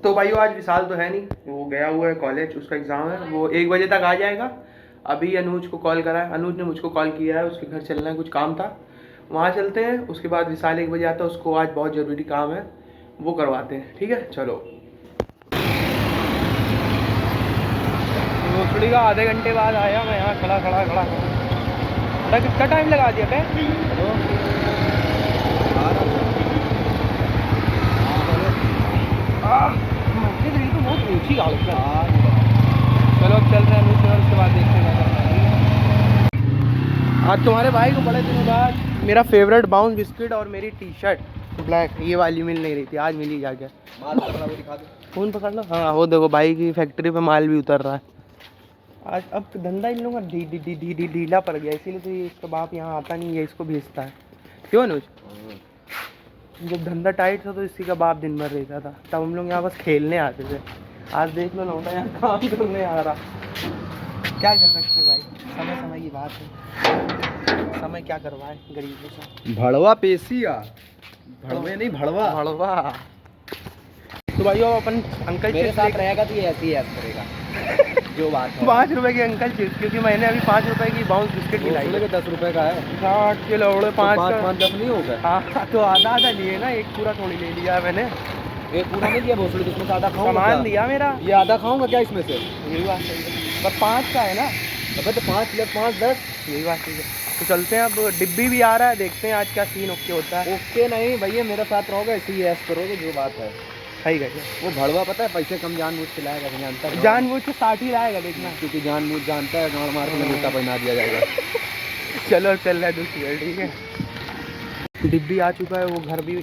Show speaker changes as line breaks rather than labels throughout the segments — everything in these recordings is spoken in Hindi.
तो भाई आज विशाल तो है नहीं, वो गया हुआ है कॉलेज, उसका एग्ज़ाम है, वो 1 बजे तक आ जाएगा। अभी अनुज को कॉल करा है, अनुज ने मुझको कॉल किया है, उसके घर चलना है, कुछ काम था, वहाँ चलते हैं। उसके बाद विशाल 1 बजे आता है, उसको आज बहुत ज़रूरी काम है, वो करवाते हैं। ठीक है चलो। रोसड़ी का आधे घंटे बाद आया मैं, यहाँ खड़ा कितना टाइम लगा दिया मैं? तो बहुत ऊँची गाड़ी है। चलो अब चल रहे हैं नीचे और उसके बाद देखते हैं क्या करना है। आज तुम्हारे भाई को बड़े दिनों बाद मेरा फेवरेट बाउंस बिस्किट और मेरी टी शर्ट ब्लैक ये वाली मिल नहीं रही थी, आज मिली जाके। फ़ोन पकड़ लो। हाँ वो देखो भाई की फैक्ट्री पे माल भी उतर रहा है आज। अब धंधा इन लोगों का ढीला पड़ गया, इसीलिए तो ये इसका बाप यहाँ आता नहीं है, इसको भेजता है। क्यों अनुज? जब धंधा टाइट था तो इसी का बाप दिन भर रहता था, तब हम लोग यहाँ बस खेलने आते थे। आज देख लो लौटा यहाँ काम करने आ रहा। क्या कर सकते भाई, समय की बात है, समय क्या करवाए गरीबों से।
भड़वा पेशिया, भड़वे नहीं भड़वा।
तो भाई अपन अंकल
मेरे साथ रहेगा तो ये ऐसे ही ऐसे करेगा जो बात है।
5 रुपए के अंकल चिप्स, क्योंकि मैंने अभी 5 रुपए की बाउंस बिस्किट खिलाई है।
10 रुपए का है।
60 के लौड़े 5
10 नहीं होगा।
हाँ तो आधा लिए ना, एक पूरा थोड़ी ले लिया मैंने।
एक पूरा नहीं दिया भोसड़ी, इसमें से आधा खाऊंगा।
सामान दिया मेरा,
ये आधा खाऊंगा क्या इसमें से?
यही बात सही है, पर 5 का है ना।
अबे तो 5 + 5 10।
यही बात सही है। तो चलते हैं, अब डिब्बी भी आ रहा है, देखते हैं आज क्या सीन ओके होता है।
ओके नहीं भैया, मेरे साथ रहोगे इसी ऐस करोगे जो बात है।
सही है।
वो भड़वा पता है पैसे कम जानबूझ के लाएगा, जानता है
जानबूझ के 60 ही लाएगा देखना,
क्योंकि जानबूझ जानता है गाँव मार के जूता पहना दिया जाएगा।
चलो चल रहा है दूसरी, ठीक है। डिब्बी आ चुका है, वो घर भी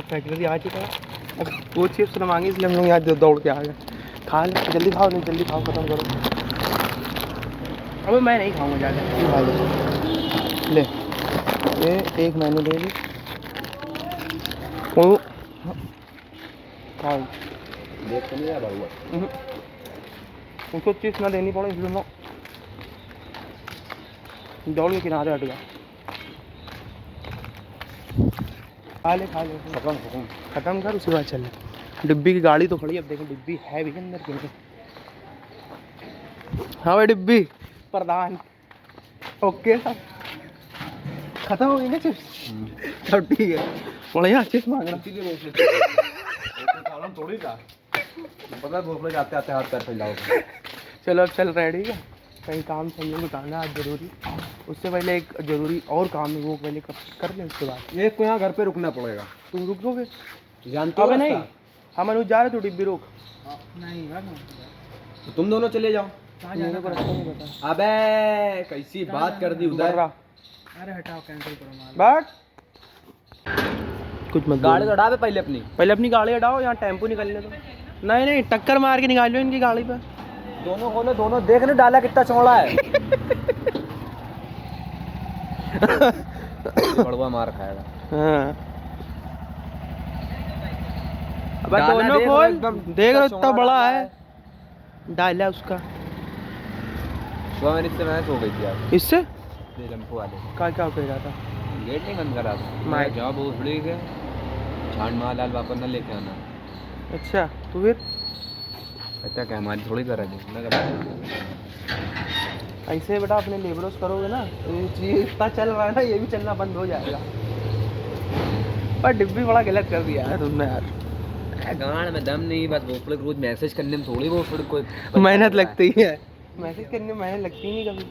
फैक्ट्री आ चुका है। अब वो चिप्स न मांगी इसलिए हम लोग यहाँ दौड़ के आ गए। खा ले जल्दी, खाओ नहीं जल्दी खाओ, खत्म करो। अब मैं नहीं खाऊंगा ज़्यादा, तू खा ले। ये एक मैंने ले ली, वो खाओ।
देख तो नहीं रहा भड़वा,
उसको चिप्स ना देनी पड़े इसलिए मैं दौड़ के किनारे हट गया। खा ले खत्म कर, उसके बाद चल। डिब्बी की गाड़ी तो खड़ी, अब देखो डिब्बी है भी अंदर क्यों। हाँ भाई डिब्बी प्रधान ओके सब खत्म हो गई ना चिप्स। सब ठीक है, बढ़िया चिप्स मांग रहा
थोड़ी था पता भोसले जाते आते हाथ पैर फैलाओगे।
चलो अब चल रहे हैं, ठीक है। कहीं काम से हम लोग उतारना आज जरूरी, उससे पहले एक जरूरी और काम है, वो पहले कर लें, उसके बाद
एक को यहाँ घर पे रुकना पड़ेगा।
तुम रुक दोगे?
जानते हो
नहीं हम अनुज जा रहे, तो डिब्बी रोक।
नहीं तो तुम दोनों चले जाओ। अबे कैसी बात कर दी उधर।
अरे हटाओ, कैंसिल करो बट कुछ मत।
गाड़ी हटा दे पहले अपनी
गाड़ी हटाओ, यहाँ टेम्पो निकलने दो। नहीं टक्कर मार के निकालो इनकी गाड़ी पे।
दोनों खोलो, दोनों देखने डाला कितना चौड़ा है। बड़वा मार खाएगा।
हाँ अब दोनों खोल, देख रहे इतना बड़ा है डाला उसका।
इससे मैच हो गई थी यार,
इससे
टेम्पो वाले
क्या कह रहा था?
गेट नहीं बंद करा था। मैं जाओ बहुत बड़ी के छाड़ माल लाल वापस न लेके आना।
अच्छा तो फिर
अच्छा क्या हमारी थोड़ी तरह
ऐसे बेटा अपने लेबरोस करोगे ना, ये इतना चल रहा है ना, ये भी चलना बंद हो जाएगा। पर डिब्बी बड़ा गलत कर दिया है तुमने यार।
गाँव में दम नहीं, बस भोसड़े रोज मैसेज करने में थोड़ी बहुत कोई
मेहनत लगती है। मैसेज करने में मेहनत लगती नहीं कभी।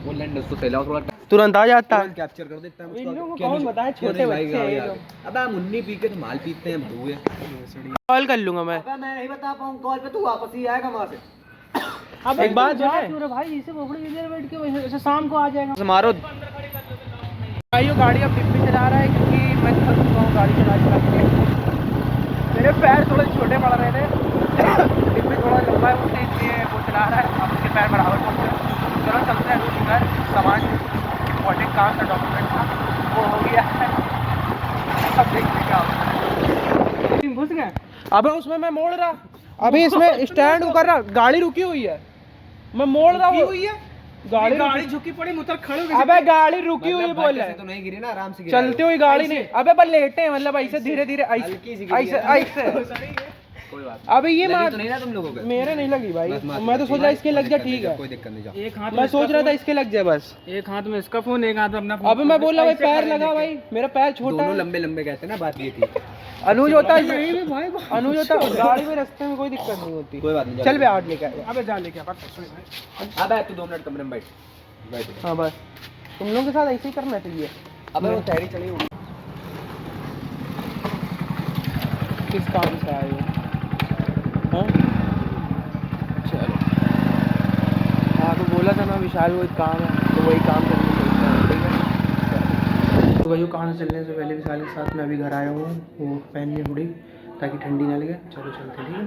वो लैंड उसको फैलाओ थोड़ा,
तुरंत आ जाता है,
कैप्चर कर देता है।
इन लोगों को कौन बताए, छोटे बच्चे हैं लोग।
अबे मुन्नी पी के तो माल पीते हैं भूए।
कॉल कर लूंगा मैं।
अबे मैं नहीं बता पाऊँ कॉल पे, तू वापस ही आएगा वहां से।
अब एक बात है भाई, इसे बोफड़ी इधर बैठ के वैसे शाम को आ जाएगा।
मारो
भाइयों गाड़ी अब डिब्बी चला रहा है, क्योंकि मैं थक चुका हूँ गाड़ी चला के। मेरे पैर थोड़े छोटे पड़ रहे थे, डिब्बी थोड़ा लंबा है उससे, इसलिए वो चला रहा है। अब उसके पैर बराबर पहुँच रहे। चलो चलते हैं घर, सामान इंपॉर्टेंट काम था, डॉक्यूमेंट था, वो हो गया है। अब देखते क्या होता है। घुस गए अबे उसमें, मैं मोड़ रहा अभी, इसमें स्टैंड कर रहा, गाड़ी रुकी हुई है, मैं मोड़ रहा हूँ। गाड़ी झुकी पड़ी, मुतर खड़े हो गए। अबे गाड़ी रुकी हुई बोल रहा है,
तो नहीं गिरी ना, आराम से
चलती हुई गाड़ी नहीं। अबे पर लेटे हैं, मतलब ऐसे धीरे धीरे ऐसे
कोई बात
अबे ये
लगी
मार
तो नहीं ना तुम लोगों के?
मेरे नहीं लगी भाई,
बस मार
मैं तो
दो,
सोचा इसके लग जाए,
कोई
ठीक
दिक्कत
है।
कोई दिक्कत नहीं, जाओ।
एक हाथ
मैं सोच रहा था इसके लग जाए बस।
एक हाथ में इसका फोन, एक हाथ में अपना फोन।
अबे मैं बोल रहा भाई पैर लगा भाई, मेरा पैर छोटा
दोनों
है।
लंबे लंबे कहते हैं ना, बात ये थी।
अनुज होता है
यही भी भाई
अनुज होता है, गाड़ी में रास्ते में कोई दिक्कत नहीं होती।
कोई बात नहीं,
चल बे आठ लेके आएगा।
अबे जा लेके आ भाई।
अबे तू 2 मिनट कमरे में बैठ बैठ।
हाँ बस तुम लोगों के साथ ऐसे ही करना चाहिए।
अबे वो तैयारी चली हुई।
किस काम से आए हो? हाँ चलो, हाँ तो बोला था ना विशाल वो एक काम है, तो वही काम करने चलते हैं, ठीक है। तो वही कहाँ से चलने से पहले विशाल के साथ मैं अभी घर आया हूँ, वो पहनने हुडी ताकि ठंडी ना लगे। चलो चलते, ठीक है।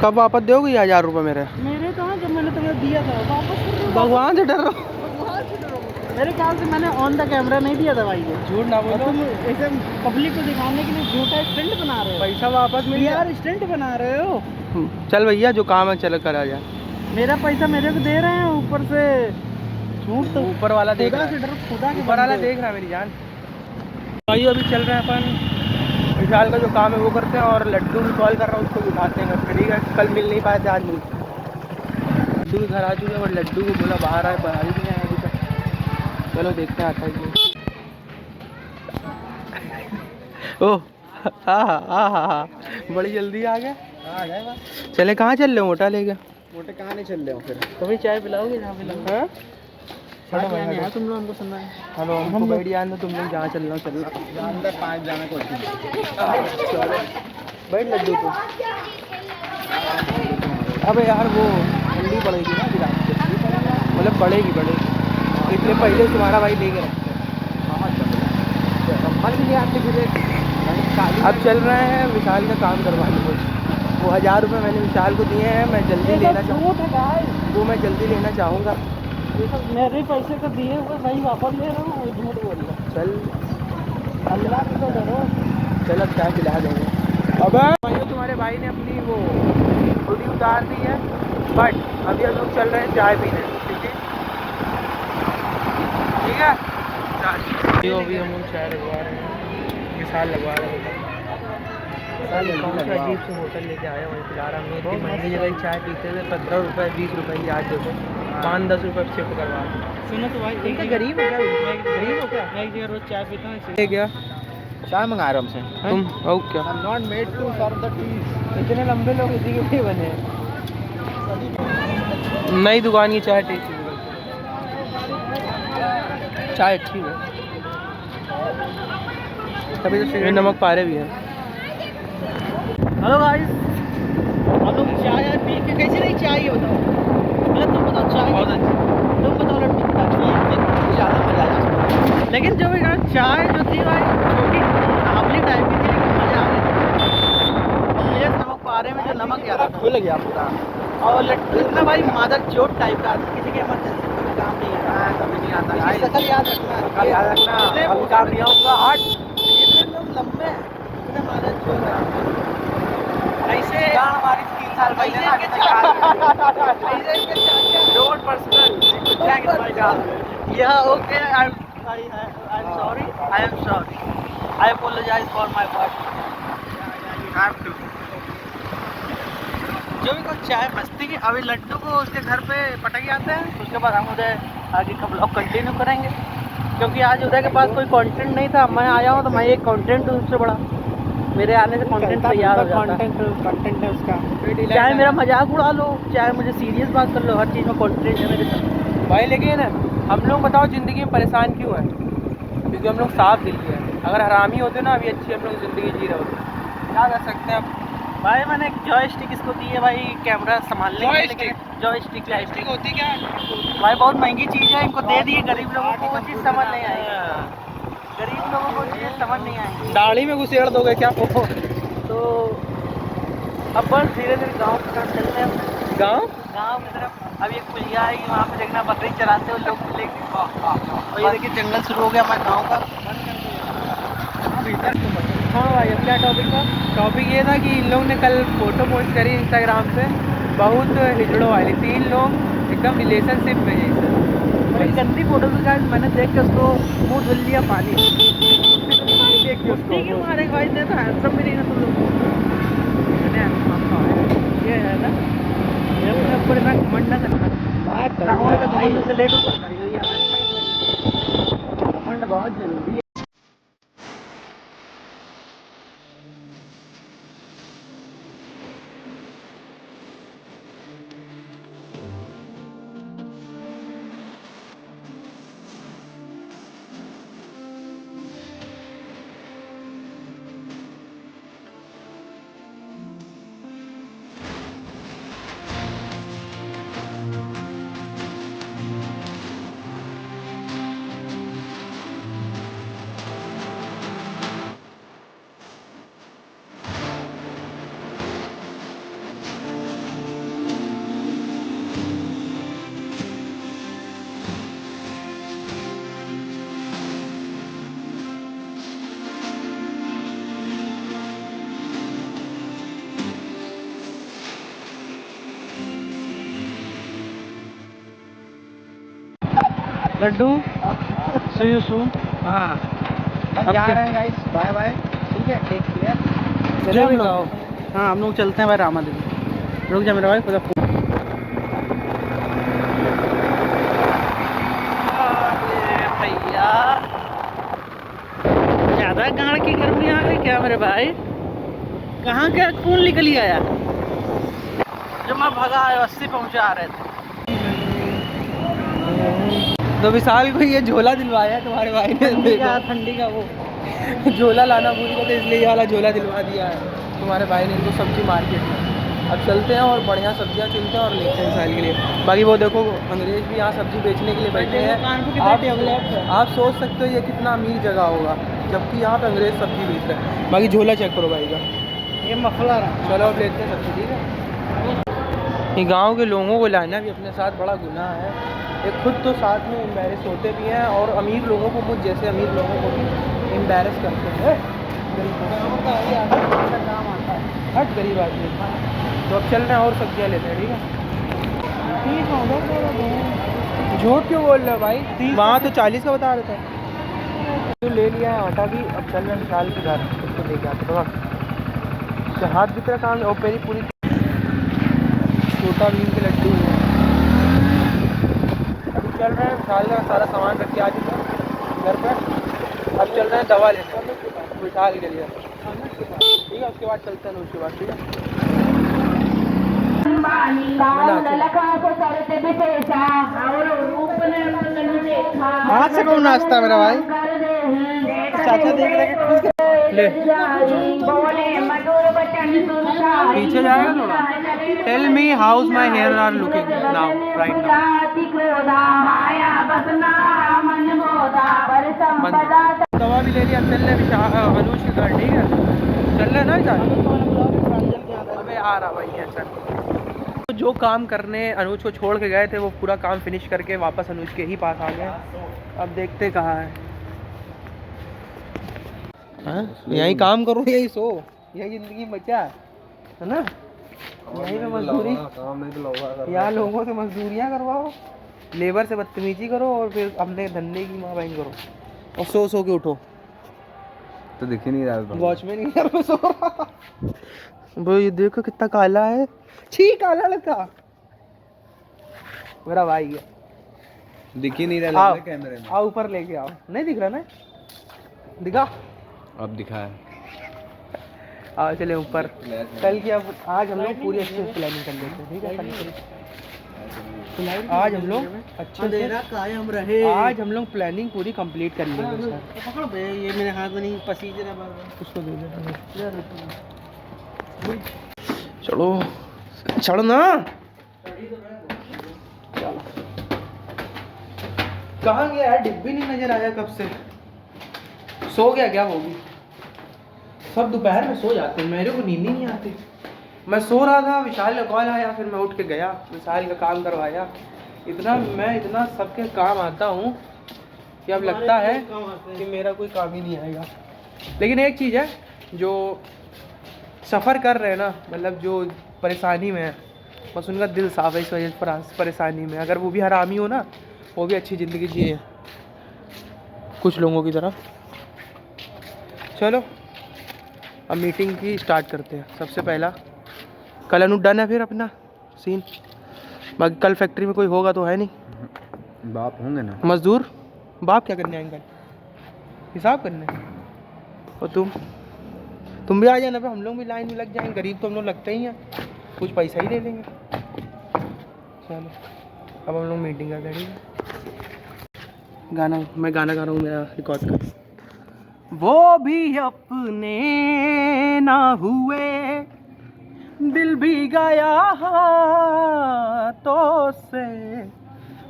कब वापस दोगे 1000 रुपये मेरे?
मेरे कहाँ, जब मैंने तुम्हें दिया था वापस कर रहे हो?
भगवान से डर रहा हूँ।
भगवान से डरो। मेरे ख्याल से मैंने ऑन द कैमरा नहीं दिया था भाई ये।
झूठ ना
और
बोलो,
तुम ऐसे पब्लिक को दिखाने के लिए झूठा स्टंट बना रहे हो।
पैसा वापस मिल गया।
यार स्टंट बना रहे हो।
चल भैया जो काम है चल करा जाए।
मेरा पैसा मेरे को दे रहे हैं, ऊपर से झूठ। तो
ऊपर वाला देख
खुदा
रहा
से
है,
डरो, खुदा के
ऊपर वाला
बंदे।
देख रहा है मेरी जान। भाई अभी चल रहे हैं अपन विशाल का जो काम है वो करते हैं, और लड्डू भी कॉल कर रहा हूँ, उसको भी उठाते हैं घर पे, ठीक है। कल मिल नहीं पाए थे, आज मिलते हैं। लड्डू भी घर आ चुके हैं, और लड्डू को बोला बाहर आए, बाहर ही नहीं आया अभी तक। चलो देखते हैं आता है कि ओह हाँ बड़ी जल्दी आ गया।
आ जाएगा।
चले कहाँ चल रहे हो मोटा लेके?
मोटे कहाँ नहीं चल रहे हो फिर? कभी चाय पिलाओगे जहाँ पिलाओगे?
हाँ
चाय पिलाने आया तुम लोग, हमको सुनना है।
हेलो, हमको बैठ जान दो, तुम लोग जहाँ चल रहे हो चल
अंदर 5 जाने को।
बैठ लड्डू को। अबे यार वो ठंडी पड़ेगी ना अभी रात को, मतलब बढ़ेगी इसलिए पहले तुम्हारा भाई लेके रखते हैं। अब चल रहे हैं विशाल का काम करवाने कुछ। वो 1000 रुपये मैंने विशाल को दिए हैं, मैं जल्दी लेना चाहूँगा, वो मैं जल्दी लेना चाहूँगा।
मेरे पैसे तो दिए हुए भाई वापस ले रहा हूँ, झूठ बोल रहा।
चल
अल्लाह की तो डरो।
चल अब चाय पिला देंगे। अबे भाइयों तुम्हारे भाई ने अपनी वो हुडी उतार दी है, बट अभी हम लोग चल रहे हैं चाय पीने, ठीक है ठीक है। अभी हम लोग चाय लगवा रहे हैं, विशाल लगवा रहे हैं। कौन सा अजीब से होटल लेके आया वहीं पिला रहा हूँ। इतनी महंगी जगह चाय पीते थे, 15 रुपये 20 रुपये की, आज देखो 5-10 रुपये शिफ्ट करवा।
सुनो तो भाई,
ठीक है, गरीब हो क्या?
गरीब हो क्या? मैं एक जगह रोज चाय पीता हूँ,
है क्या
चाय मंगा रहा हूँ हमसे।
तुम? ओ क्या
not made to serve the tea.
इतने लंबे लोग इसी के लिए बने हैं। नई दुकान की चाय टेस्टी है, चाय अच्छी है, तभी तो नमक पारे भी है।
हेलो गाइस, हम लोग चाय यार पी के कैसी रही चाय, ये बताओ। मतलब तुम बताओ चाय
बहुत अच्छी।
तुम बताओ लड्डू की चाय ज़्यादा मजा आया। लेकिन जो भी कहा चाय जो थी भाई छोटी आंवली टाइप की थी, लेकिन मजा आ रहा था। मुझे नमक पारे में जो नमक ज़्यादा था
खुल गया पूरा।
और लड्डू इतना भाई मादर चोट टाइप का, किसी के इमरजेंसी में काम नहीं आता, कभी नहीं आता। शकल याद रखना,
याद रखना, कभी काम नहीं होगा। हट
इतने लोग लंबे, इतने मादर चोट ऐसे
हमारी 3 साल पहले ना don't personal.
Yeah, okay. I'm sorry. I am sorry. I apologize for my part.
have to।
जो भी कुछ चाय मस्ती की, अभी लड्डू को उसके घर पे पटक जाते हैं, उसके बाद हम उधर आगे का ब्लॉग कंटिन्यू करेंगे, क्योंकि आज उधर के पास कोई कंटेंट नहीं था। मैं आया हूँ तो मैं एक कंटेंट हूँ सबसे बड़ा, मेरे आने से कंटेंट तैयार हो जाता है।
कंटेंट है उसका।
चाहे मेरा मजाक उड़ा लो, चाहे मुझे सीरियस बात कर लो, हर चीज़ में कंटेंट है मेरे साथ
भाई। लेकिन हम लोग बताओ ज़िंदगी में परेशान क्यों है? क्योंकि हम लोग साफ दिल के हैं। अगर हरामी होते ना अभी अच्छी हम लोग ज़िंदगी जी रहे होते। क्या कर सकते हैं अब
भाई। मैंने एक जॉयस्टिक इसको दी है भाई, कैमरा संभालने के लिए।
Joystick?
जॉयस्टिक
होती क्या है?
भाई बहुत महंगी चीज़ है, इनको दे दिए। गरीब लोगों को वो चीज़ समझ नहीं आएगी, गरीब लोगों को चीज़ समझ नहीं आएगी।
दाढ़ी में घुसेड़ दोगे क्या?
तो अब बस धीरे धीरे गाँव की तरफ चलते हैं।
गाँव
की तरफ अभी एक पुलिया आएगी, वहाँ पे देखना बकरी चराते हुए लोग मिलेंगे। और ये देखिए जंगल शुरू हो गया हमारे गाँव का।
हाँ भाई, अब क्या टॉपिक था? टॉपिक ये था कि इन लोगों ने कल फ़ोटो पोस्ट करी इंस्टाग्राम पे, बहुत हिजड़ों वाली। 3 लोग एकदम रिलेशनशिप में है।
बड़ी गंदी फोटो थी गाइस, मैंने देख के उसको मुँह धुल लिया पानी देख के। क्यों मारे भाई, इतने तो हैंडसम भी नहीं ना तुम लोग। करने ये है ना, ये अपने ऊपर इतना घमंड ना करना। घमंड से लेट ऊपर घमंड बहुत जरूरी है। लड्डू सी यू सून। हाँ
अब जा रहे हैं गाइस, बाय बाय, ठीक है, टेक केयर।
चलो हम लोग, हाँ हम लोग चलते हैं भाई रामा देवी। रुक जा मेरा भाई, खुदा भैया ज़्यादा गाड़ की गर्मी आ गई क्या मेरे भाई? कहाँ क्या खून निकली आया जो मैं भगा आया 80 पहुँचा रहे थे।
तो विशाल को ये झोला दिलवाया है तुम्हारे भाई ने।
ठंडी का वो
झोला लाना भूल गए, तो इसलिए ये वाला झोला दिलवा दिया है तुम्हारे भाई ने इनको सब्जी मार्केट में। अब चलते हैं और बढ़िया सब्जियां चुनते हैं और लेते हैं विशाल के लिए। बाकी वो देखो अंग्रेज भी यहाँ सब्जी बेचने के लिए बैठे हैं। आप सोच सकते हो ये कितना अमीर जगह होगा, जबकि यहाँ पे अंग्रेज सब्जी बेच रहे हैं। बाकी झोला चेक करो भाई का,
ये मफलर है।
चलो अब लेते हैं सब्जी, ठीक है। ये गाँव के लोगों को लाना भी अपने साथ बड़ा गुनाह है। ये खुद तो साथ में एम्बेरस होते भी हैं और अमीर लोगों को, मुझ जैसे अमीर लोगों को भी एम्बेरस करते हैं। काम आता है, हट गरीब आदमी। तो अब चल रहे हैं और सब्जियाँ लेते हैं, ठीक है। झूठ क्यों बोल रहे हो भाई? वहाँ तो 40 का बता रहे थे। तो ले लिया है आटा भी, अब चल रहे हैं विशाल के घर, उसको लेके आते तो हाथ भी तेरा काम और मेरी पूरी छोटा भीम के लड्डू है। अभी चल रहे हैं विशाल का सारा सामान रख के आ चुका घर पर। अब चल रहे हैं दवा लेने विशाल के लिए, ठीक है। उसके बाद चलते हैं, उसके बाद ठीक है। हाथ से कौन नाचता है मेरा भाई? चाचा देख रहे ले पीछे जाएगा थोड़ा। Tell me how's my hair are looking now right now. दवा भी ले लिया, चल रहे अनुज के घर, ठीक है। चल रहे ना विशाल? अबे आ रहा भाई है चल। तो जो काम करने अनुज को छोड़ के गए थे वो पूरा काम फिनिश करके वापस अनुज के ही पास आ गए। अब देखते कहाँ है। यही काम करो, यही सो, यही जिंदगी बचा है ना। यही पे मजदूरी, यहाँ लोगों से मजदूरियाँ करवाओ, लेबर से बदतमीजी करो और फिर अपने धंधे की माँ बहन करो और सो सो के उठो।
तो दिख ही नहीं रहा,
वॉचमैन के घर में सो रहा। वो ये देखो कितना काला है, छी काला लगता मेरा भाई है।
दिख ही नहीं रहा कैमरे में।
आओ ऊपर लेके आओ, नहीं दिख रहा ना, दिखा
अब दिखा है।
आओ चले ऊपर। कल की अब आज हम लोग पूरी अच्छे से प्लानिंग कर लेते हैं, ठीक है। आज हम लोग अच्छे से कायम रहे, आज हम लोग प्लानिंग पूरी कंप्लीट कर लेंगे। पकड़ो बे, ये मेरे हाथ में नहीं, पसीज रहा है, उसको दे दे। चलो चढ़ना, कहाँ गया है? डिब्बी नहीं नजर आया कब से। सो गया क्या वो भी? सब दोपहर में सो जाते हैं, मेरे को नींद ही नहीं आती। मैं सो रहा था, विशाल का कॉल आया, फिर मैं उठ के गया, विशाल का काम करवाया। मैं इतना सबके काम आता हूँ कि अब लगता है कि मेरा कोई काम ही नहीं आएगा। लेकिन एक चीज़ है, जो सफ़र कर रहे हैं ना, मतलब जो परेशानी में है, बस उनका दिल साफ है इस वजह से परेशानी में। अगर वो भी हरामी हो ना, वो भी अच्छी ज़िंदगी जिए कुछ लोगों की तरह। चलो अब मीटिंग की स्टार्ट करते हैं। सबसे पहला कल अनु डन है फिर अपना सीन। बाकी कल फैक्ट्री में कोई होगा तो है नहीं,
बाप होंगे ना
मजदूर। बाप क्या करने आएंगे कल? हिसाब करने। और तुम भी आ जाना पे, हम लोग भी लाइन में लग जाएंगे। गरीब तो हम लोग लगते ही हैं, कुछ पैसा ही दे देंगे। चलो अब हम लोग मीटिंग कर रहे हैं। मैं गाना गा रहा हूँ, मेरा रिकॉर्ड कर। वो भी अपने ना हुए, दिल भी गया हाथों से,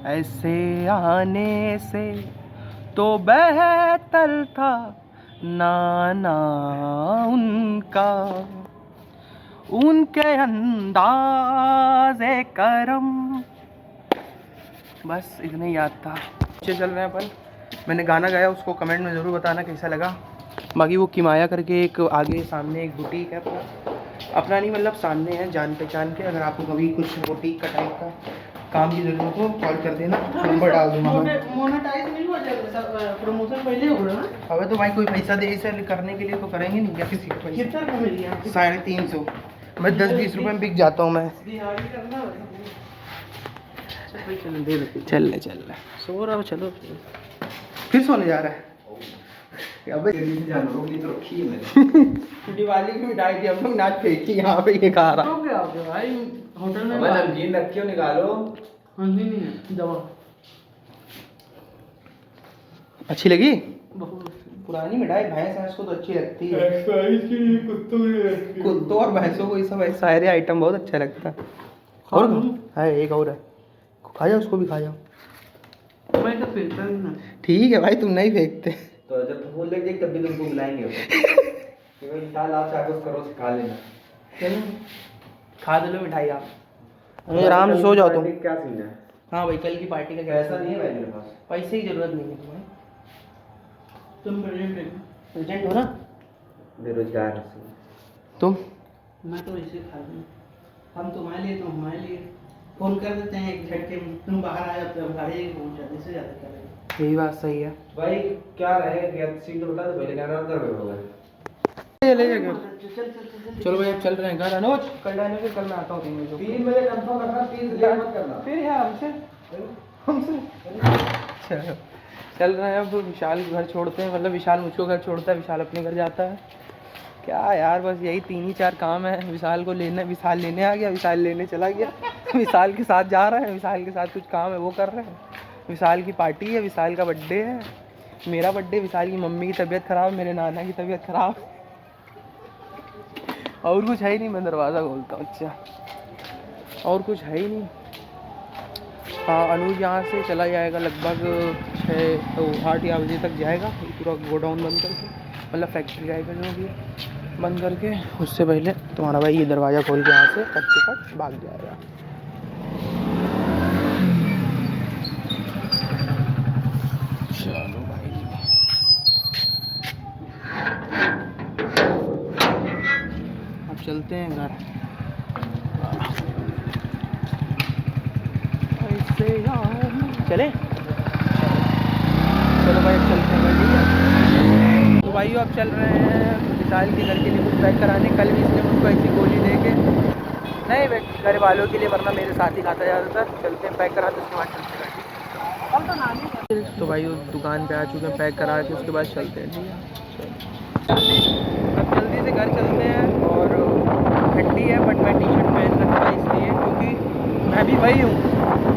ऐसे आने से तो बेहतर था नाना उनका, उनके अंदाज़े करम। बस इतना ही याद था। चल रहे हैं अपन। मैंने गाना गाया, उसको कमेंट में ज़रूर बताना कैसा लगा। बाकी वो किमाया करके एक आगे सामने एक बुटीक है अपना नहीं मतलब सामने है, जान पहचान के। अगर आपको कभी कुछ बुटीक का टाइप का काम की ज़रूरत हो कॉल कर देना, नंबर डाल दूँगा। मोनेटाइज नहीं हुआ जाएगा, प्रमोशन पहले हो रहा है। अबे तो भाई कोई पैसा दे इसे करने के लिए तो करेंगे नहीं क्या? किसी को पैसा कितना का मिल गया? 350। मैं 10-20 रुपये में बिक जाता हूँ मैं। चल ले सो रहा हो। चलो फिर सोने जा रहा है। अबे दिवाली की मिठाई थी, हम लोग नाच फेंकी यहाँ पे, ये खा रहा है भाई होटल में।
नमकीन रखियो, निकालो।
नहीं है दवा अच्छी लगी। पुरानी मिठाई भैंस है, उसको तो अच्छी लगती है। कुत्तों और भैंसों को ये सब सारे आइटम बहुत अच्छा लगता है। और है एक और है, खा जाओ उसको भी खा जाओ। मैं तो फेंकता नहीं ना। ठीक है भाई, तुम नहीं फेंकते
तो जब फूल लग जाएगी तब भी तुमको बुलाएंगे। साल आप चाकू करो खा लेना।
चलो खा दो लो मिठाई आप, आराम से सो जाओ तुम।
क्या सीन है?
हाँ भाई कल की पार्टी का
पैसा नहीं है भाई मेरे पास,
पैसे की जरूरत नहीं है तुम्हें। तुम प्रेजेंट हो ना?
बेरोजगार
तुम? मैं तो ऐसे खा लूँ। हम तुम्हारे लिए, तुम हमारे लिए फोन कर देते हैं एक झटके में। तुम बाहर आ जाते हो, गाड़ी पहुँच जाते, इससे ज़्यादा क्या रहेगा। यही बात सही है
भाई। क्या रहे सीन तो बता दो पहले, क्या अंदर बैठोगे?
चलो भाई अब चल रहे हैं घर। अनुज कल आने फिर कल मैं आता हूँ 3 बजे।
3 बजे कंफर्म रखना, 3 बजे मत करना
फिर यार हमसे चल रहे हैं। अब विशाल घर छोड़ते हैं, मतलब विशाल मुझको घर छोड़ता है, विशाल अपने घर जाता है। क्या यार बस यही 3-4 काम है। विशाल को लेना, विशाल लेने आ गया, विशाल लेने चला गया, विशाल के साथ जा रहा है, विशाल के साथ कुछ काम है वो कर रहे हैं। विशाल की पार्टी है, विशाल का बर्थडे है, मेरा बर्थडे, विशाल की मम्मी की तबीयत ख़राब, मेरे नाना की तबीयत ख़राब, और कुछ है ही नहीं। मैं दरवाज़ा खोलता हूँ। अच्छा और कुछ है ही नहीं। हाँ अनुज यहाँ से चला जाएगा लगभग 6-8 या बजे तक जाएगा, पूरा गोडाउन बंद करके, मतलब फैक्ट्री जाएगा जो भी बंद करके। उससे पहले तुम्हारा भाई ये दरवाज़ा खोल के यहाँ से कट के कट भाग जाएगा। चलो भाई अब चलते हैं घर। चले चलो भाई अब चलते हैं। ठीक है तो भाई अब चल रहे हैं विशाल के घर के लिए कुछ पैक कराने। कल भी इसने मुझको ऐसी गोली दे के नहीं घर वालों के लिए, वरना मेरे साथ ही खाता ज़्यादातर। चलते हैं पैक कराते, उसके बाद चलते हैं। तो भाई वो दुकान पे आ चुके हैं, पैक करा के उसके बाद चलते हैं। ठीक है अब जल्दी से घर चलते हैं। और ठंडी है बट मैं टी-शर्ट पहन रखा है इसलिए, क्योंकि मैं भी वही हूँ,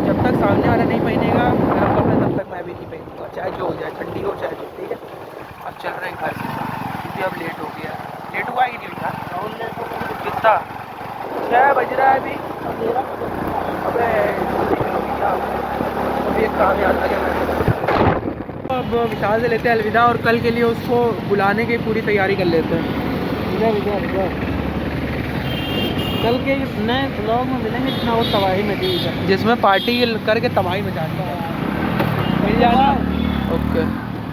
जब तक सामने वाला नहीं पहनेगा गर्म कपड़े तब तक मैं भी नहीं पहनूँगा, चाहे जो हो जाए, ठंडी हो चाहे जो। ठीक है अब चल रहे हैं घर से, क्योंकि अब लेट हो गया। लेट हुआ ही नहीं बेटा, कितना 6 बज रहा है अभी। अबे एक काम याद आ गया। अब विशाल से लेते हैं अलविदा, और कल के लिए उसको बुलाने की पूरी तैयारी कर लेते हैं। कल के नए ब्लॉग में मिलेंगे जितना वो तबाही में दी है, जिसमें पार्टी करके तबाही मचाता है। मिल जाना। ओके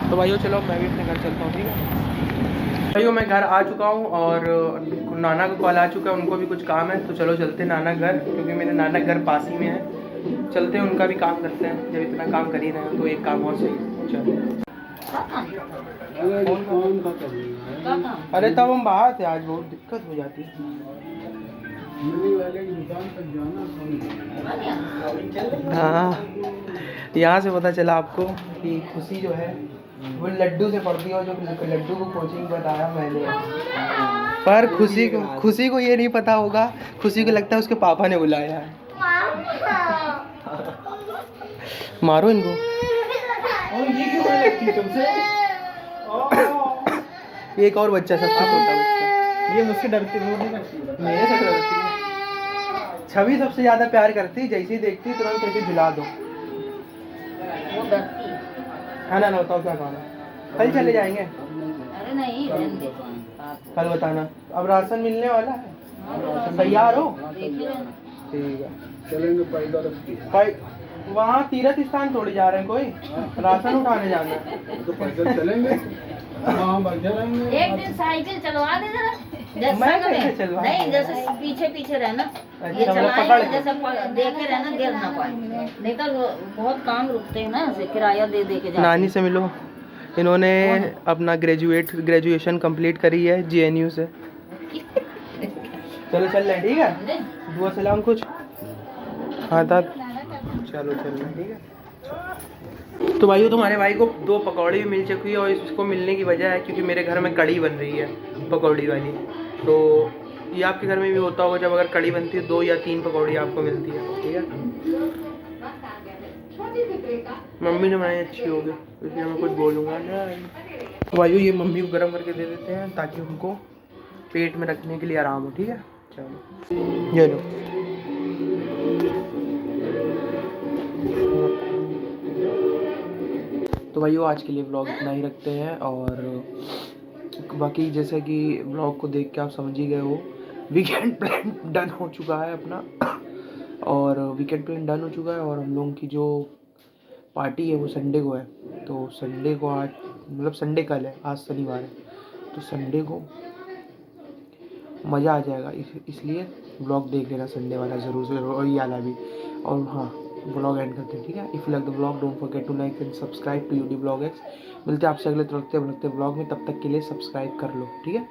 तो भाइयों चलो मैं भी अपने घर चलता हूँ। ठीक है भाइयों मैं घर आ चुका हूँ, और नाना का कॉल आ चुका है, उनको भी कुछ काम है तो चलो चलते हैं नाना घर, क्योंकि मेरे नाना घर पास ही में है। चलते हैं उनका भी काम करते हैं, जब इतना काम कर ही रहे हैं तो एक काम और सही। चलो अरे तब हम बाहर थे, आज बहुत दिक्कत हो जाती है। हाँ, यहाँ से पता चला आपको कि खुशी जो है वो लड्डू से पढ़ती है, और जो लड्डू को कोचिंग बताया मैंने। पर खुशी को ये नहीं पता होगा, खुशी को लगता है उसके पापा ने बुलाया है। मारो इनको।
और ये क्यों नहीं लगती है तुमसे?
एक और बच्चा, सबसे छोटा बच्चा,
ये मुझसे डरती है, वो नहीं करती है।
मेरे से डरती है। छवि सबसे ज्यादा प्यार करती, जैसे ही देखती तुरंत कहती झुला दो।
वो डरती है।
खाना ना बताओ क्या खाना, कल चले जाएंगे।
अरे नहीं, रहने दे।
कल बताना। अब राशन मिलने वाला है, तैयार हो?
देखे रहना।
ठीक है,
चलेंगे पैदल।
वहाँ तीर्थ स्थान थोड़ी जा रहे हैं, कोई राशन उठाने जाना है।
तो पैदल चलेंगे। हाँ बढ़ जाएंगे।
एक दिन साइकिल चलवा दे जरा। जैसे
मैं
संग में।
कैसे चलवा?
नहीं, जैसे पीछे पीछे रहना। ये
अच्छा, मतलब पकड़
चलाएंगे
के।
जैसे देखे रहना, गिर ना पाए। नहीं तो बहुत काम रुकते हैं ना, ऐसे किराया दे दे के जाते
नानी से मिलो। इन्होंने अपना ग्रेजुएशन कंप्लीट करी है JNU से। चलो चल रहे हैं, ठीक है?
हैं।
दुआ सलाम कुछ। हाँ था, चलो चल रहे हैं, ठीक है। तो भाइयों, तुम्हारे भाई को 2 पकौड़ी भी मिल चुकी है, और इसको मिलने की वजह है क्योंकि मेरे घर में कड़ी बन रही है पकौड़ी वाली। तो ये आपके घर में भी होता होगा, जब अगर कड़ी बनती है 2 या 3 पकौड़ी आपको मिलती है, ठीक है। मम्मी ने बनाई अच्छी होगी, इसलिए मैं कुछ बोलूँगा नहीं। तो भाइयों, ये मम्मी को गर्म करके दे देते हैं ताकि उनको पेट में रखने के लिए आराम हो, ठीक है। चलो ये लो। तो भाइयों, आज के लिए व्लॉग इतना ही रखते हैं, और बाकी जैसे कि व्लॉग को देख के आप समझ ही गए हो, वीकेंड प्लान डन हो चुका है अपना, और वीकेंड प्लान डन हो चुका है, और हम लोगों की जो पार्टी है वो संडे को है। तो संडे को आज, मतलब संडे कल है, आज शनिवार है, तो संडे को मज़ा आ जाएगा, इसलिए व्लॉग देख लेना संडे वाला ज़रूर से, और ये वाला भी। और हाँ, व्लॉग एंड करते हैं, ठीक है। If you like the vlog, don't forget to like and subscribe to UD Vlog X। मिलते हैं आपसे अगले व्लॉग में, तब तक के लिए सब्सक्राइब कर लो, ठीक है।